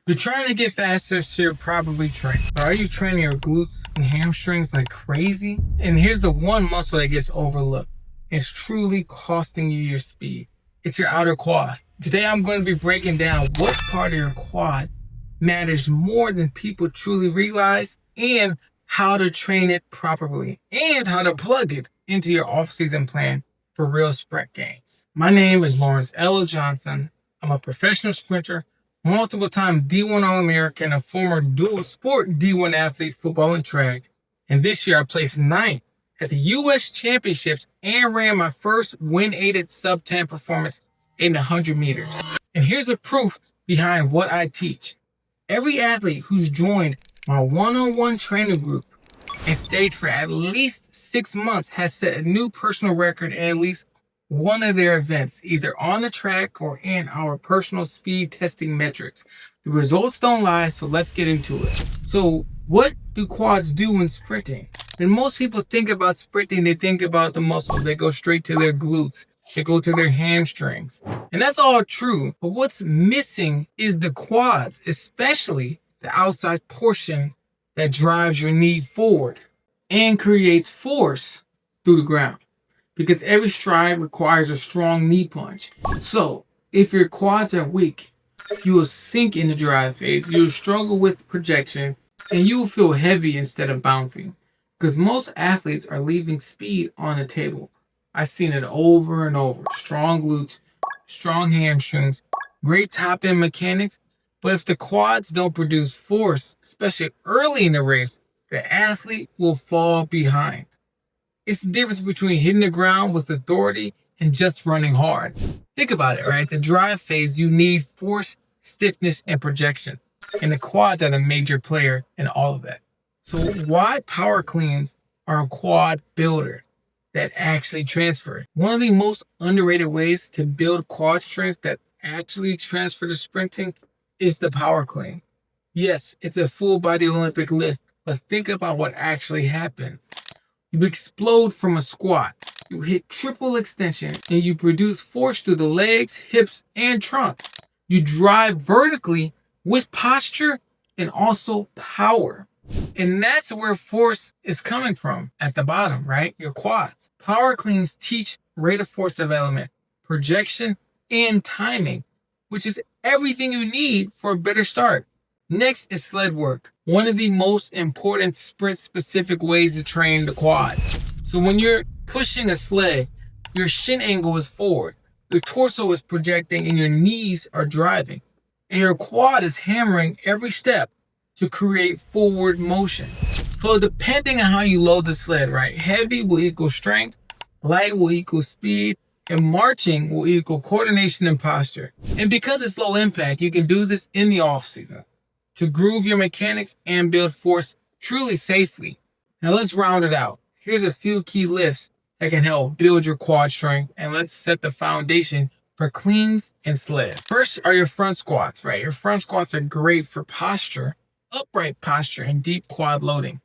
You're trying to get faster, so you're probably training. But are you training your glutes and hamstrings like crazy? And here's the one muscle that gets overlooked. It's truly costing you your speed. It's your outer quad. Today I'm going to be breaking down what part of your quad matters more than people truly realize, and how to train it properly, and how to plug it into your off-season plan for real sprint games. My name is Lawrence L. Johnson. I'm a professional sprinter, multiple-time D1 All-American, a former dual-sport D1 athlete, football and track. And this year I placed 9th at the U.S. Championships and ran my first win-aided sub-10 performance in the 100 meters. And here's a proof behind what I teach. Every athlete who's joined my one-on-one training group and stayed for at least 6 months has set a new personal record in at least one of their events, either on the track or in our personal speed testing metrics. The results don't lie, so let's get into it. So what do quads do when sprinting? When most people think about sprinting, they think about the muscles. They go straight to their glutes. They go to their hamstrings. And that's all true. But what's missing is the quads, especially the outside portion that drives your knee forward and creates force through the ground. Because every stride requires a strong knee punch. So if your quads are weak, you will sink in the drive phase, you'll struggle with projection, and you will feel heavy instead of bouncing. Because most athletes are leaving speed on the table. I've seen it over and over. Strong glutes, strong hamstrings, great top end mechanics. But if the quads don't produce force, especially early in the race, the athlete will fall behind. It's the difference between hitting the ground with authority and just running hard. Think about it, right? The drive phase, you need force, stiffness, and projection. And the quads are the major player in all of that. So why power cleans are a quad builder that actually transfer? One of the most underrated ways to build quad strength that actually transfer to sprinting is the power clean. Yes, it's a full body Olympic lift, but think about what actually happens. You explode from a squat, you hit triple extension, and you produce force through the legs, hips, and trunk. You drive vertically with posture and also power. And that's where force is coming from at the bottom, right? Your quads. Power cleans teach rate of force development, projection, and timing, which is everything you need for a better start. Next is sled work, one of the most important sprint-specific ways to train the quads. So when you're pushing a sled, your shin angle is forward, your torso is projecting, and your knees are driving. And your quad is hammering every step to create forward motion. So depending on how you load the sled, right? Heavy will equal strength, light will equal speed, and marching will equal coordination and posture. And because it's low impact, you can do this in the off season to groove your mechanics and build force truly safely. Now let's round it out. Here's a few key lifts that can help build your quad strength, and let's set the foundation for cleans and sled. First are your front squats, right? Your front squats are great for posture, upright posture, and deep quad loading.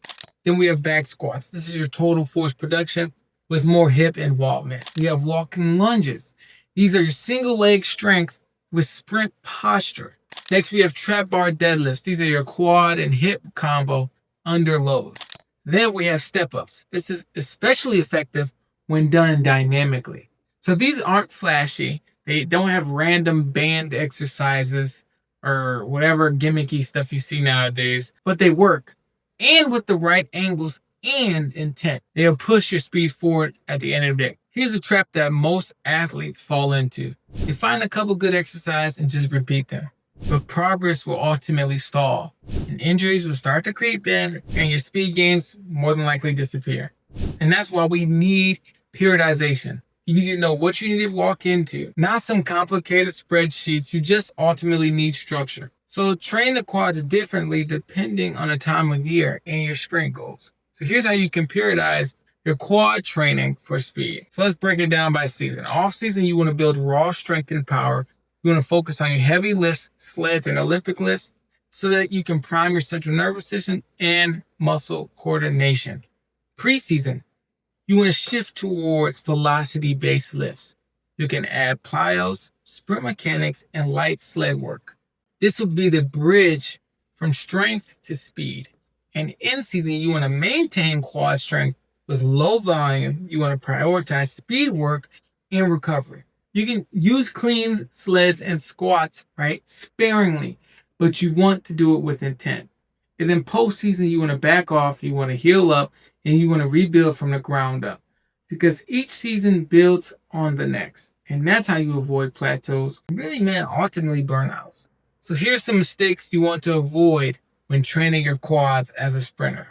Then we have back squats. This is your total force production with more hip involvement. We have walking lunges. These are your single leg strength with sprint posture. Next, we have trap bar deadlifts. These are your quad and hip combo under load. Then we have step ups. This is especially effective when done dynamically. So these aren't flashy. They don't have random band exercises or whatever gimmicky stuff you see nowadays, but they work. And with the right angles and intent, they'll push your speed forward at the end of the day. Here's a trap that most athletes fall into. You find a couple good exercises and just repeat them. But progress will ultimately stall, and injuries will start to creep in, and your speed gains more than likely disappear. And that's why we need periodization. You need to know what you need to walk into, not some complicated spreadsheets. You just ultimately need structure. So train the quads differently depending on the time of year and your sprint goals. So here's how you can periodize your quad training for speed. So let's break it down by season. Off season, you want to build raw strength and power. You want to focus on your heavy lifts, sleds, and Olympic lifts so that you can prime your central nervous system and muscle coordination. Preseason, you want to shift towards velocity-based lifts. You can add plyos, sprint mechanics, and light sled work. This will be the bridge from strength to speed. And in season, you want to maintain quad strength with low volume. You want to prioritize speed work and recovery. You can use cleans, sleds, and squats, right, sparingly, but you want to do it with intent. And then postseason, you want to back off, you want to heal up, and you want to rebuild from the ground up. Because each season builds on the next. And that's how you avoid plateaus, really, man, ultimately burnouts. So here's some mistakes you want to avoid when training your quads as a sprinter.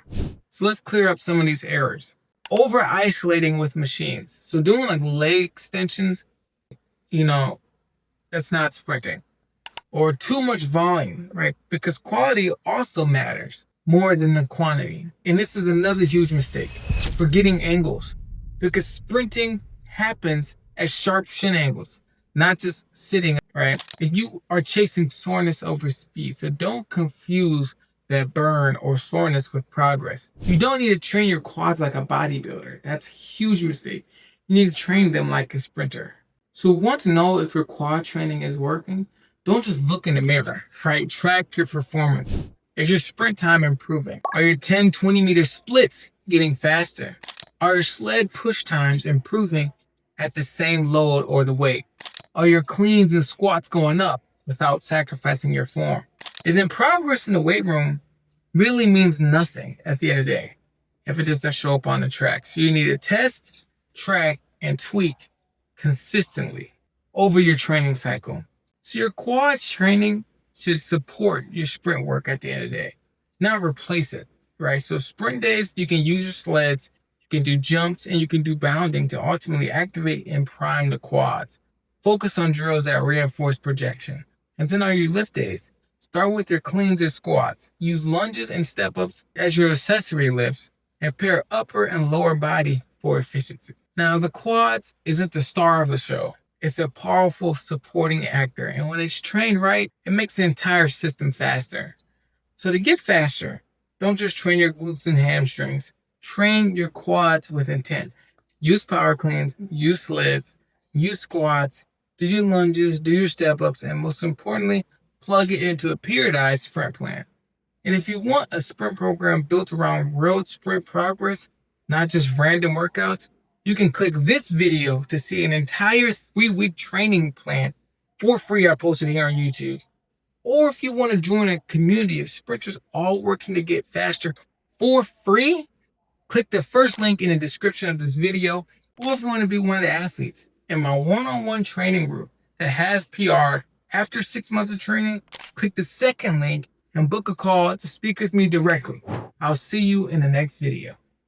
So let's clear up some of these errors. Over isolating with machines. So doing like leg extensions, that's not sprinting. Or too much volume, right? Because quality also matters more than the quantity. And this is another huge mistake. Forgetting angles. Because sprinting happens at sharp shin angles, not just sitting, right? And you are chasing soreness over speed. So don't confuse that burn or soreness with progress. You don't need to train your quads like a bodybuilder. That's a huge mistake. You need to train them like a sprinter. So want to know if your quad training is working? Don't just look in the mirror, right? Track your performance. Is your sprint time improving? Are your 10, 20 meter splits getting faster? Are your sled push times improving at the same load or the weight? Are your cleans and squats going up without sacrificing your form? And then progress in the weight room really means nothing at the end of the day if it doesn't show up on the track. So you need to test, track, and tweak consistently over your training cycle. So your quad training should support your sprint work at the end of the day, not replace it, right? So sprint days, you can use your sleds, you can do jumps, and you can do bounding to ultimately activate and prime the quads. Focus on drills that reinforce projection. And then on your lift days, start with your cleans or squats. Use lunges and step-ups as your accessory lifts, and pair upper and lower body for efficiency. Now, the quads isn't the star of the show. It's a powerful supporting actor, and when it's trained right, it makes the entire system faster. So to get faster, don't just train your glutes and hamstrings. Train your quads with intent. Use power cleans, use sleds, use squats, do your lunges, do your step-ups, and most importantly, plug it into a periodized sprint plan. And if you want a sprint program built around real sprint progress, not just random workouts, you can click this video to see an entire 3-week training plan for free I posted here on YouTube. Or if you want to join a community of sprinters all working to get faster for free, click the first link in the description of this video. Or if you want to be one of the athletes in my one-on-one training group that has PR'd after 6 months of training, click the second link and book a call to speak with me directly. I'll see you in the next video.